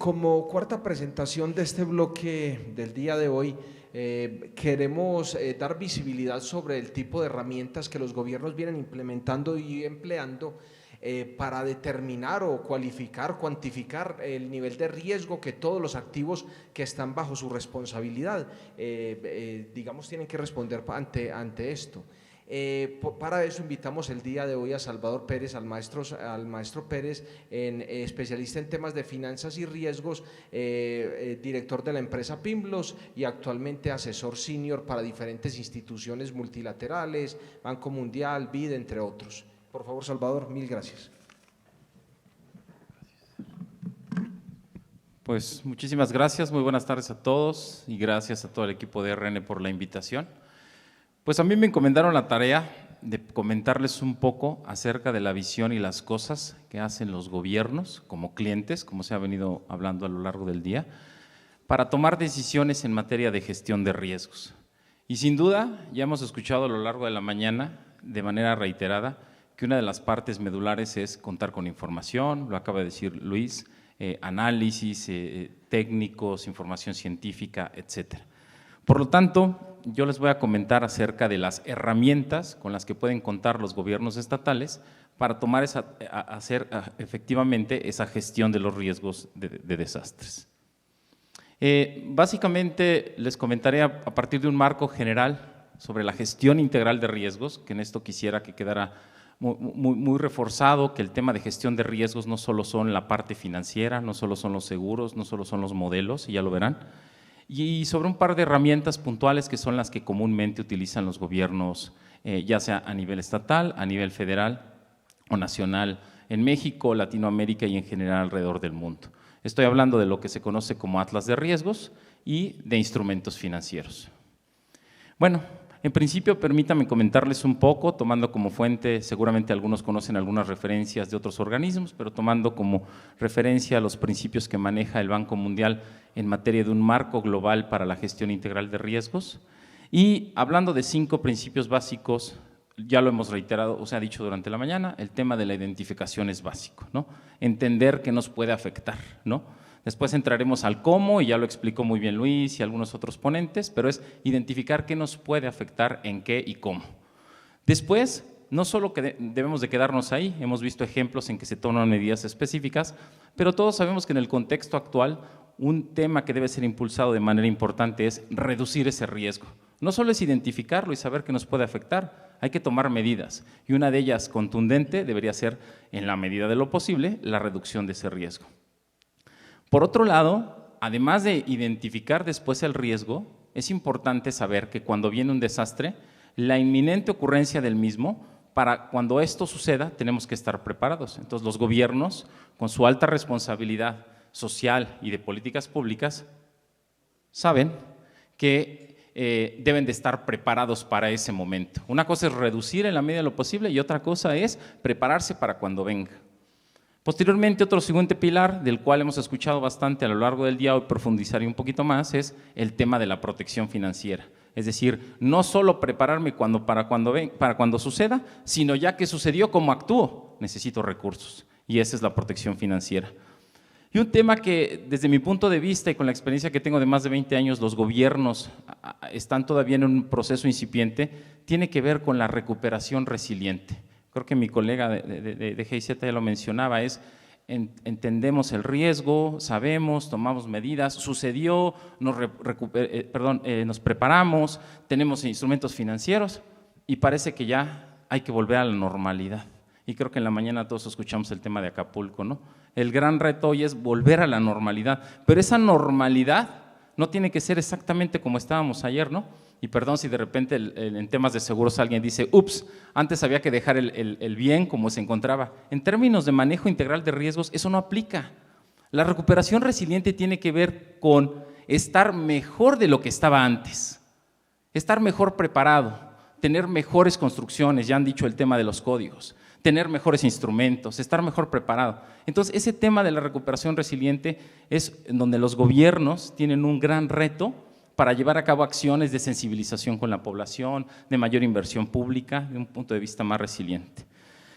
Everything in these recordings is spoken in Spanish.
Como cuarta presentación de este bloque del día de hoy, queremos dar visibilidad sobre el tipo de herramientas que los gobiernos vienen implementando y empleando para determinar o cualificar, cuantificar el nivel de riesgo que todos los activos que están bajo su responsabilidad, digamos, tienen que responder ante esto. Para eso invitamos el día de hoy a Salvador Pérez, al maestro Pérez, especialista en temas de finanzas y riesgos, director de la empresa Pimblos y actualmente asesor senior para diferentes instituciones multilaterales, Banco Mundial, BID, entre otros. Por favor, Salvador, mil gracias. Pues muchísimas gracias, muy buenas tardes a todos y gracias a todo el equipo de RN por la invitación. Pues a mí me encomendaron la tarea de comentarles un poco acerca de la visión y las cosas que hacen los gobiernos como clientes, como se ha venido hablando a lo largo del día, para tomar decisiones en materia de gestión de riesgos. Y sin duda, ya hemos escuchado a lo largo de la mañana, de manera reiterada, que una de las partes medulares es contar con información, lo acaba de decir Luis, análisis técnicos, información científica, etcétera. Por lo tanto, yo les voy a comentar acerca de las herramientas con las que pueden contar los gobiernos estatales para tomar hacer efectivamente esa gestión de los riesgos de desastres. Básicamente les comentaré a partir de un marco general sobre la gestión integral de riesgos, que en esto quisiera que quedara muy reforzado, que el tema de gestión de riesgos no solo son la parte financiera, no solo son los seguros, no solo son los modelos, y ya lo verán, y sobre un par de herramientas puntuales que son las que comúnmente utilizan los gobiernos, ya sea a nivel estatal, a nivel federal o nacional, en México, Latinoamérica y en general alrededor del mundo. Estoy hablando de lo que se conoce como atlas de riesgos y de instrumentos financieros. Bueno, en principio permítanme comentarles un poco, tomando como fuente, seguramente algunos conocen algunas referencias de otros organismos, pero tomando como referencia los principios que maneja el Banco Mundial en materia de un marco global para la gestión integral de riesgos. Y hablando de 5 principios básicos, ya lo hemos reiterado, o sea, dicho durante la mañana, el tema de la identificación es básico, ¿no? Entender qué nos puede afectar, ¿no? Después entraremos al cómo, y ya lo explicó muy bien Luis y algunos otros ponentes, pero es identificar qué nos puede afectar, en qué y cómo. Después, no solo que debemos de quedarnos ahí, hemos visto ejemplos en que se toman medidas específicas, pero todos sabemos que en el contexto actual, un tema que debe ser impulsado de manera importante es reducir ese riesgo. No solo es identificarlo y saber qué nos puede afectar, hay que tomar medidas, y una de ellas contundente debería ser, en la medida de lo posible, la reducción de ese riesgo. Por otro lado, además de identificar después el riesgo, es importante saber que cuando viene un desastre, la inminente ocurrencia del mismo, para cuando esto suceda, tenemos que estar preparados. Entonces, los gobiernos, con su alta responsabilidad social y de políticas públicas, saben que deben de estar preparados para ese momento. Una cosa es reducir en la medida de lo posible y otra cosa es prepararse para cuando venga. Posteriormente, otro siguiente pilar del cual hemos escuchado bastante a lo largo del día, hoy profundizaré un poquito más, es el tema de la protección financiera. Es decir, no solo prepararme para cuando suceda, sino ya que sucedió, ¿cómo actúo? Necesito recursos, y esa es la protección financiera. Y un tema que desde mi punto de vista y con la experiencia que tengo de más de 20 años, los gobiernos están todavía en un proceso incipiente, tiene que ver con la recuperación resiliente. Creo que mi colega de GIZ ya lo mencionaba, entendemos el riesgo, sabemos, tomamos medidas, sucedió, nos preparamos, tenemos instrumentos financieros y parece que ya hay que volver a la normalidad. Y creo que en la mañana todos escuchamos el tema de Acapulco, ¿no? El gran reto hoy es volver a la normalidad, pero esa normalidad no tiene que ser exactamente como estábamos ayer, ¿no? Y perdón si de repente en temas de seguros alguien dice, ups, antes había que dejar el bien como se encontraba. En términos de manejo integral de riesgos, eso no aplica. La recuperación resiliente tiene que ver con estar mejor de lo que estaba antes, estar mejor preparado, tener mejores construcciones, ya han dicho el tema de los códigos, tener mejores instrumentos, estar mejor preparado. Entonces, ese tema de la recuperación resiliente es en donde los gobiernos tienen un gran reto para llevar a cabo acciones de sensibilización con la población, de mayor inversión pública, de un punto de vista más resiliente.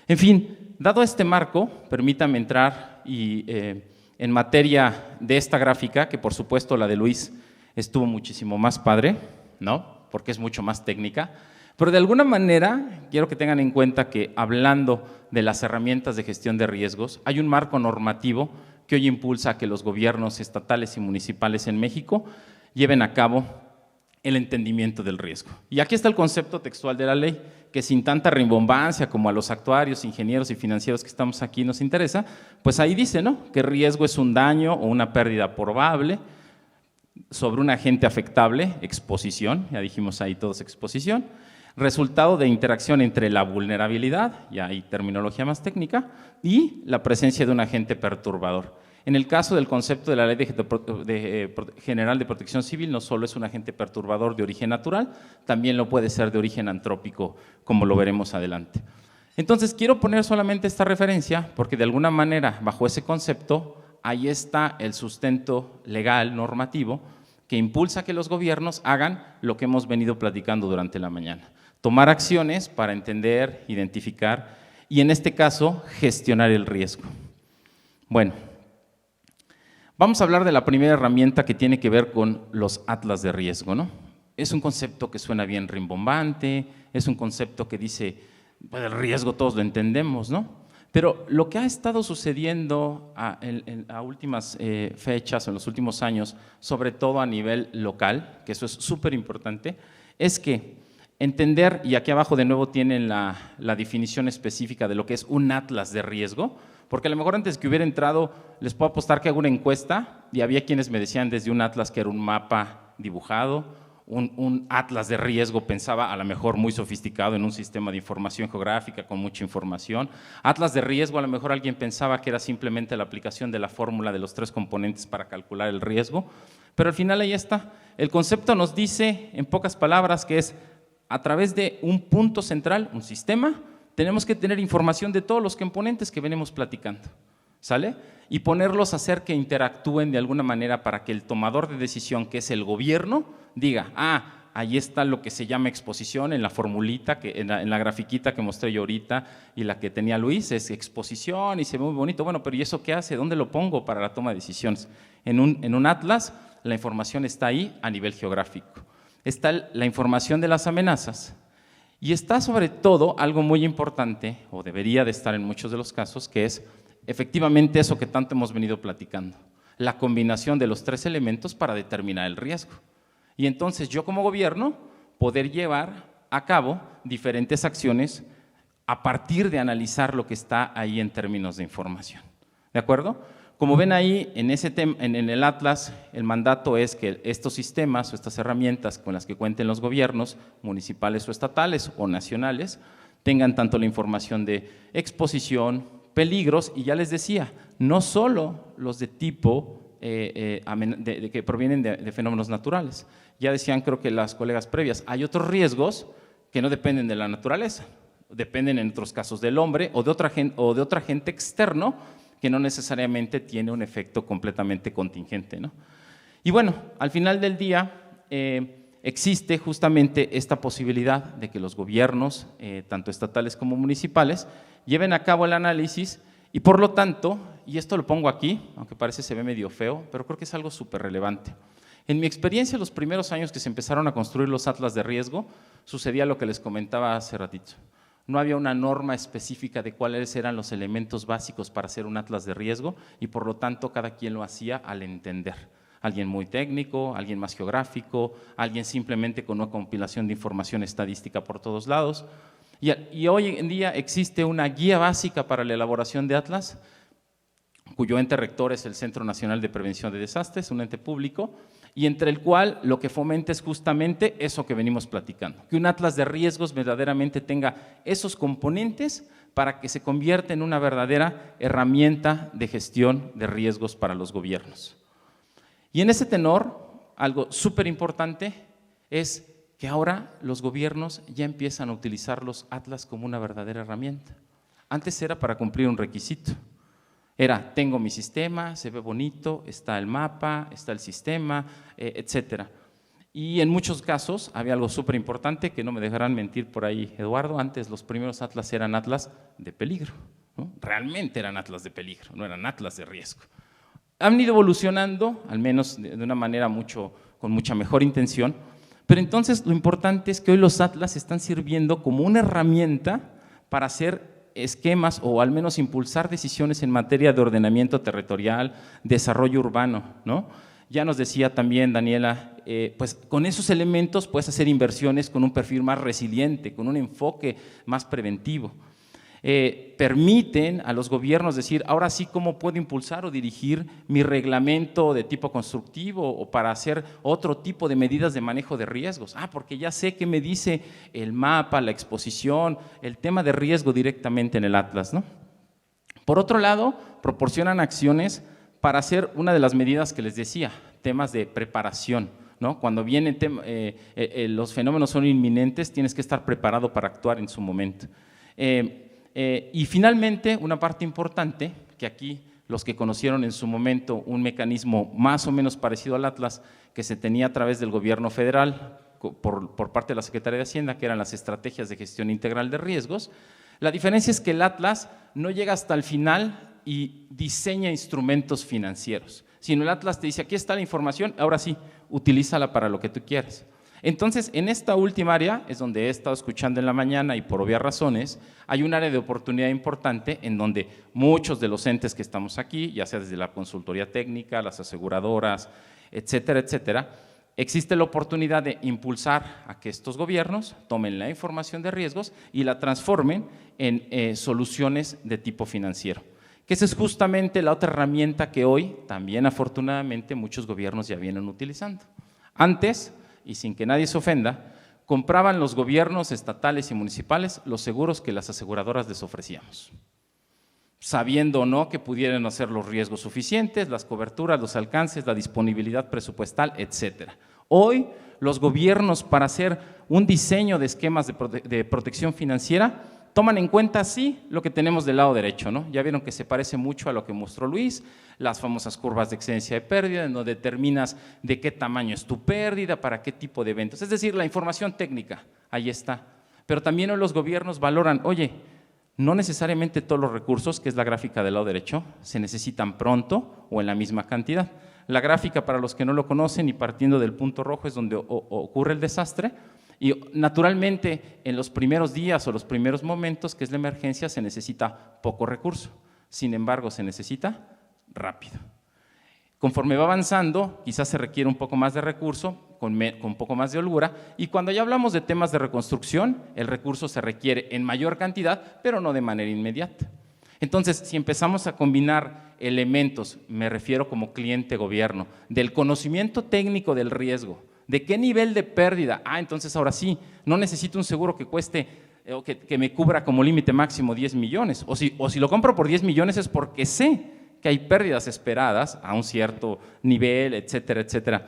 En fin, dado este marco, permítame entrar en en materia de esta gráfica, que por supuesto la de Luis estuvo muchísimo más padre, ¿no? Porque es mucho más técnica, pero de alguna manera quiero que tengan en cuenta que hablando de las herramientas de gestión de riesgos, hay un marco normativo que hoy impulsa a que los gobiernos estatales y municipales en México lleven a cabo el entendimiento del riesgo. Y aquí está el concepto textual de la ley, que sin tanta rimbombancia como a los actuarios, ingenieros y financieros que estamos aquí nos interesa, pues ahí dice, ¿no?, que riesgo es un daño o una pérdida probable sobre un agente afectable, exposición, ya dijimos ahí todos exposición, resultado de interacción entre la vulnerabilidad, ya hay terminología más técnica, y la presencia de un agente perturbador. En el caso del concepto de la Ley General de Protección Civil, no solo es un agente perturbador de origen natural, también lo puede ser de origen antrópico, como lo veremos adelante. Entonces, quiero poner solamente esta referencia, porque de alguna manera, bajo ese concepto, ahí está el sustento legal, normativo, que impulsa que los gobiernos hagan lo que hemos venido platicando durante la mañana. Tomar acciones para entender, identificar y, en este caso, gestionar el riesgo. Bueno, vamos a hablar de la primera herramienta que tiene que ver con los atlas de riesgo, ¿no? Es un concepto que suena bien rimbombante, es un concepto que dice, bueno, el riesgo todos lo entendemos, ¿no? Pero lo que ha estado sucediendo a últimas fechas, en los últimos años, sobre todo a nivel local, que eso es súper importante, es que entender, y aquí abajo de nuevo tienen la definición específica de lo que es un atlas de riesgo, porque a lo mejor antes que hubiera entrado, les puedo apostar que hago una encuesta, y había quienes me decían desde un atlas que era un mapa dibujado, un atlas de riesgo, pensaba a lo mejor muy sofisticado en un sistema de información geográfica con mucha información. Atlas de riesgo, a lo mejor alguien pensaba que era simplemente la aplicación de la fórmula de los 3 componentes para calcular el riesgo, pero al final ahí está. El concepto nos dice, en pocas palabras, que es a través de un punto central, un sistema, tenemos que tener información de todos los componentes que venimos platicando, ¿sale? Y ponerlos a hacer que interactúen de alguna manera para que el tomador de decisión, que es el gobierno, diga, ahí está lo que se llama exposición en la formulita, en la grafiquita que mostré yo ahorita y la que tenía Luis, es exposición y se ve muy bonito. Bueno, pero ¿y eso qué hace? ¿Dónde lo pongo para la toma de decisiones? En un atlas, la información está ahí a nivel geográfico. Está la información de las amenazas y está sobre todo algo muy importante, o debería de estar en muchos de los casos, que es efectivamente eso que tanto hemos venido platicando, la combinación de los 3 elementos para determinar el riesgo. Y entonces yo como gobierno poder llevar a cabo diferentes acciones a partir de analizar lo que está ahí en términos de información. ¿De acuerdo? Como ven ahí en el atlas, el mandato es que estos sistemas o estas herramientas con las que cuenten los gobiernos municipales o estatales o nacionales tengan tanto la información de exposición, peligros, y ya les decía, no solo los de tipo que provienen de fenómenos naturales. Ya decían, creo que las colegas previas, hay otros riesgos que no dependen de la naturaleza, dependen en otros casos del hombre o de otro agente externo que no necesariamente tiene un efecto completamente contingente, ¿no? Y bueno, al final del día existe justamente esta posibilidad de que los gobiernos, tanto estatales como municipales, lleven a cabo el análisis y por lo tanto, y esto lo pongo aquí, aunque parece se ve medio feo, pero creo que es algo súper relevante. En mi experiencia, los primeros años que se empezaron a construir los atlas de riesgo, sucedía lo que les comentaba hace ratito. No había una norma específica de cuáles eran los elementos básicos para hacer un atlas de riesgo y por lo tanto cada quien lo hacía al entender. Alguien muy técnico, alguien más geográfico, alguien simplemente con una compilación de información estadística por todos lados. Y hoy en día existe una guía básica para la elaboración de atlas, cuyo ente rector es el Centro Nacional de Prevención de Desastres, un ente público, y entre el cual lo que fomenta es justamente eso que venimos platicando, que un atlas de riesgos verdaderamente tenga esos componentes para que se convierta en una verdadera herramienta de gestión de riesgos para los gobiernos. Y en ese tenor, algo súper importante es que ahora los gobiernos ya empiezan a utilizar los atlas como una verdadera herramienta. Antes era para cumplir un requisito. Era, tengo mi sistema, se ve bonito, está el mapa, está el sistema, etcétera. Y en muchos casos había algo súper importante, que no me dejarán mentir por ahí, Eduardo, antes los primeros atlas eran atlas de peligro, ¿no? Realmente eran atlas de peligro, no eran atlas de riesgo. han ido evolucionando, al menos de una manera con mucha mejor intención, pero entonces lo importante es que hoy los atlas están sirviendo como una herramienta para hacer esquemas o al menos impulsar decisiones en materia de ordenamiento territorial, desarrollo urbano, ¿no? Ya nos decía también Daniela, pues con esos elementos puedes hacer inversiones con un perfil más resiliente, con un enfoque más preventivo. Permiten a los gobiernos decir, ahora sí, ¿cómo puedo impulsar o dirigir mi reglamento de tipo constructivo o para hacer otro tipo de medidas de manejo de riesgos? Porque ya sé qué me dice el mapa, la exposición, el tema de riesgo directamente en el atlas, ¿no? Por otro lado, proporcionan acciones para hacer una de las medidas que les decía, temas de preparación, ¿no? Cuando vienen los fenómenos son inminentes, tienes que estar preparado para actuar en su momento. Y finalmente, una parte importante, que aquí los que conocieron en su momento un mecanismo más o menos parecido al Atlas que se tenía a través del gobierno federal por parte de la Secretaría de Hacienda, que eran las estrategias de gestión integral de riesgos, la diferencia es que el Atlas no llega hasta el final y diseña instrumentos financieros, sino el Atlas te dice, aquí está la información, ahora sí, utilízala para lo que tú quieras. Entonces, en esta última área es donde he estado escuchando en la mañana y por obvias razones, hay un área de oportunidad importante en donde muchos de los entes que estamos aquí, ya sea desde la consultoría técnica, las aseguradoras, etcétera, etcétera, existe la oportunidad de impulsar a que estos gobiernos tomen la información de riesgos y la transformen en soluciones de tipo financiero. Que esa es justamente la otra herramienta que hoy también afortunadamente muchos gobiernos ya vienen utilizando. Antes, y sin que nadie se ofenda, compraban los gobiernos estatales y municipales los seguros que las aseguradoras les ofrecíamos, sabiendo o no que pudieran hacer los riesgos suficientes, las coberturas, los alcances, la disponibilidad presupuestal, etcétera. Hoy, los gobiernos, para hacer un diseño de esquemas de protección financiera, toman en cuenta, sí, lo que tenemos del lado derecho, ¿no? Ya vieron que se parece mucho a lo que mostró Luis, las famosas curvas de excedencia de pérdida, en donde determinas de qué tamaño es tu pérdida, para qué tipo de eventos. Es decir, la información técnica, ahí está. Pero también hoy los gobiernos valoran, oye, no necesariamente todos los recursos, que es la gráfica del lado derecho, se necesitan pronto o en la misma cantidad. La gráfica, para los que no lo conocen y partiendo del punto rojo, es donde ocurre el desastre. Y naturalmente, en los primeros días o los primeros momentos, que es la emergencia, se necesita poco recurso. Sin embargo, se necesita rápido. Conforme va avanzando, quizás se requiere un poco más de recurso, con un poco más de holgura, y cuando ya hablamos de temas de reconstrucción, el recurso se requiere en mayor cantidad, pero no de manera inmediata. Entonces, si empezamos a combinar elementos, me refiero como cliente gobierno, del conocimiento técnico del riesgo, ¿de qué nivel de pérdida? Entonces ahora sí, no necesito un seguro que cueste o que me cubra como límite máximo 10 millones. O si lo compro por 10 millones es porque sé que hay pérdidas esperadas a un cierto nivel, etcétera, etcétera,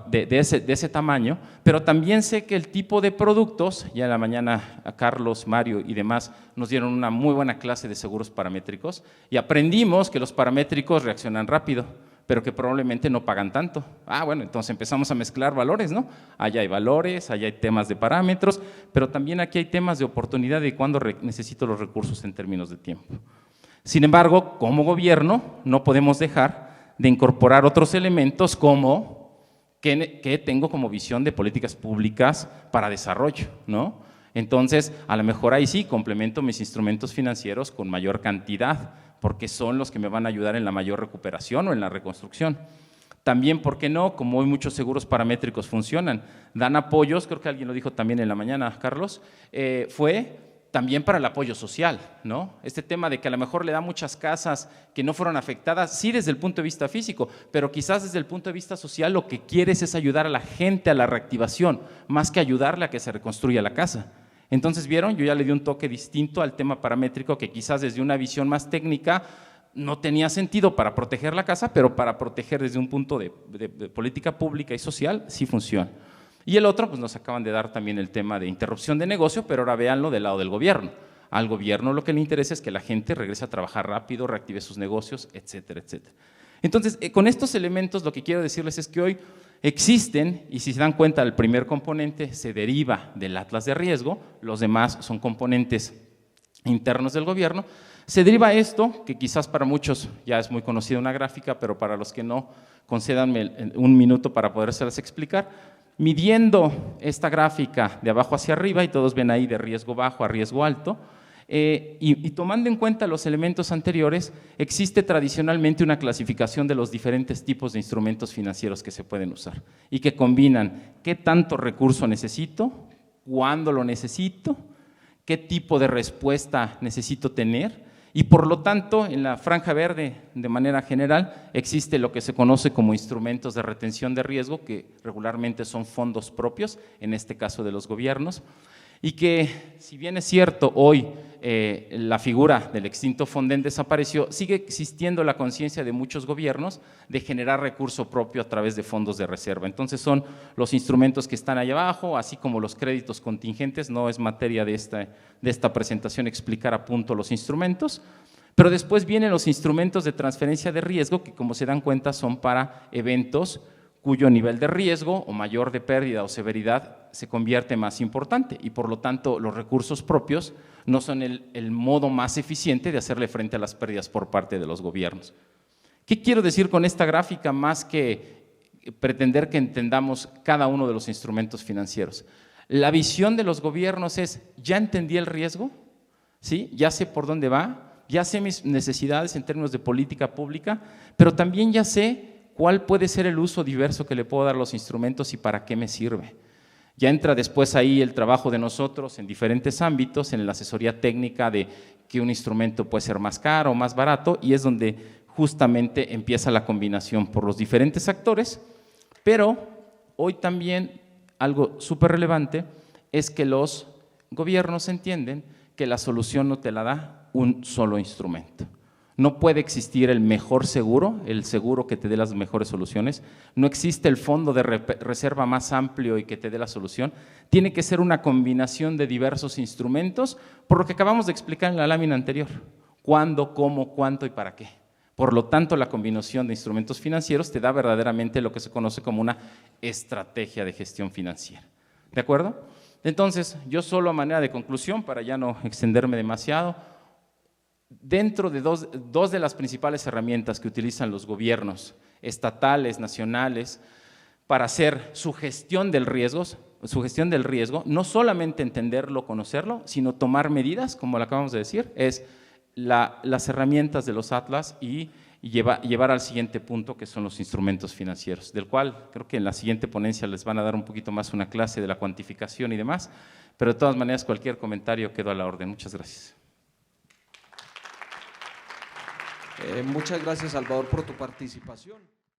de ese tamaño, pero también sé que el tipo de productos, ya en la mañana a Carlos, Mario y demás nos dieron una muy buena clase de seguros paramétricos y aprendimos que los paramétricos reaccionan rápido, pero que probablemente no pagan tanto. Bueno, entonces empezamos a mezclar valores, ¿no? Allá hay valores, allá hay temas de parámetros, pero también aquí hay temas de oportunidad de cuándo necesito los recursos en términos de tiempo. Sin embargo, como gobierno, no podemos dejar de incorporar otros elementos como que tengo como visión de políticas públicas para desarrollo, ¿no? Entonces, a lo mejor ahí sí complemento mis instrumentos financieros con mayor cantidad, porque son los que me van a ayudar en la mayor recuperación o en la reconstrucción. También, ¿por qué no? Como hoy muchos seguros paramétricos funcionan, dan apoyos, creo que alguien lo dijo también en la mañana, Carlos, fue también para el apoyo social, ¿no? Este tema de que a lo mejor le da muchas casas que no fueron afectadas, sí desde el punto de vista físico, pero quizás desde el punto de vista social lo que quieres es ayudar a la gente a la reactivación, más que ayudarle a que se reconstruya la casa. Entonces, ¿vieron? Yo ya le di un toque distinto al tema paramétrico que quizás desde una visión más técnica no tenía sentido para proteger la casa, pero para proteger desde un punto de política pública y social sí funciona. Y el otro, pues nos acaban de dar también el tema de interrupción de negocio, pero ahora véanlo del lado del gobierno. Al gobierno lo que le interesa es que la gente regrese a trabajar rápido, reactive sus negocios, etcétera, etcétera. Entonces, con estos elementos lo que quiero decirles es que hoy existen, y si se dan cuenta, el primer componente se deriva del atlas de riesgo, los demás son componentes internos del gobierno. Se deriva esto, que quizás para muchos ya es muy conocida una gráfica, pero para los que no, concédanme un minuto para podérselas explicar. Midiendo esta gráfica de abajo hacia arriba, y todos ven ahí de riesgo bajo a riesgo alto, y tomando en cuenta los elementos anteriores, existe tradicionalmente una clasificación de los diferentes tipos de instrumentos financieros que se pueden usar y que combinan qué tanto recurso necesito, cuándo lo necesito, qué tipo de respuesta necesito tener, y por lo tanto en la franja verde de manera general existe lo que se conoce como instrumentos de retención de riesgo, que regularmente son fondos propios, en este caso de los gobiernos, y que, si bien es cierto, hoy la figura del extinto Fonden desapareció, sigue existiendo la conciencia de muchos gobiernos de generar recurso propio a través de fondos de reserva. Entonces son los instrumentos que están ahí abajo, así como los créditos contingentes. No es materia de esta presentación explicar a punto los instrumentos, pero después vienen los instrumentos de transferencia de riesgo, que como se dan cuenta son para eventos cuyo nivel de riesgo o mayor de pérdida o severidad se convierte más importante, y por lo tanto los recursos propios no son el modo más eficiente de hacerle frente a las pérdidas por parte de los gobiernos. ¿Qué quiero decir con esta gráfica más que pretender que entendamos cada uno de los instrumentos financieros? La visión de los gobiernos es: ya entendí el riesgo, ¿sí? Ya sé por dónde va, ya sé mis necesidades en términos de política pública, pero también ya sé cuál puede ser el uso diverso que le puedo dar a los instrumentos y para qué me sirve. Ya entra después ahí el trabajo de nosotros en diferentes ámbitos, en la asesoría técnica de que un instrumento puede ser más caro o más barato, y es donde justamente empieza la combinación por los diferentes actores. Pero hoy también algo súper relevante es que los gobiernos entienden que la solución no te la da un solo instrumento. No puede existir el mejor seguro, el seguro que te dé las mejores soluciones. No existe el fondo de reserva más amplio y que te dé la solución. Tiene que ser una combinación de diversos instrumentos, por lo que acabamos de explicar en la lámina anterior: cuándo, cómo, cuánto y para qué. Por lo tanto, la combinación de instrumentos financieros te da verdaderamente lo que se conoce como una estrategia de gestión financiera. ¿De acuerdo? Entonces, yo solo a manera de conclusión, para ya no extenderme demasiado, dentro de dos de las principales herramientas que utilizan los gobiernos estatales, nacionales, para hacer su gestión del riesgo, no solamente entenderlo, conocerlo, sino tomar medidas, como lo acabamos de decir, es las herramientas de los atlas y llevar al siguiente punto, que son los instrumentos financieros, del cual creo que en la siguiente ponencia les van a dar un poquito más una clase de la cuantificación y demás, pero de todas maneras cualquier comentario quedo a la orden. Muchas gracias. Muchas gracias, Salvador, por tu participación.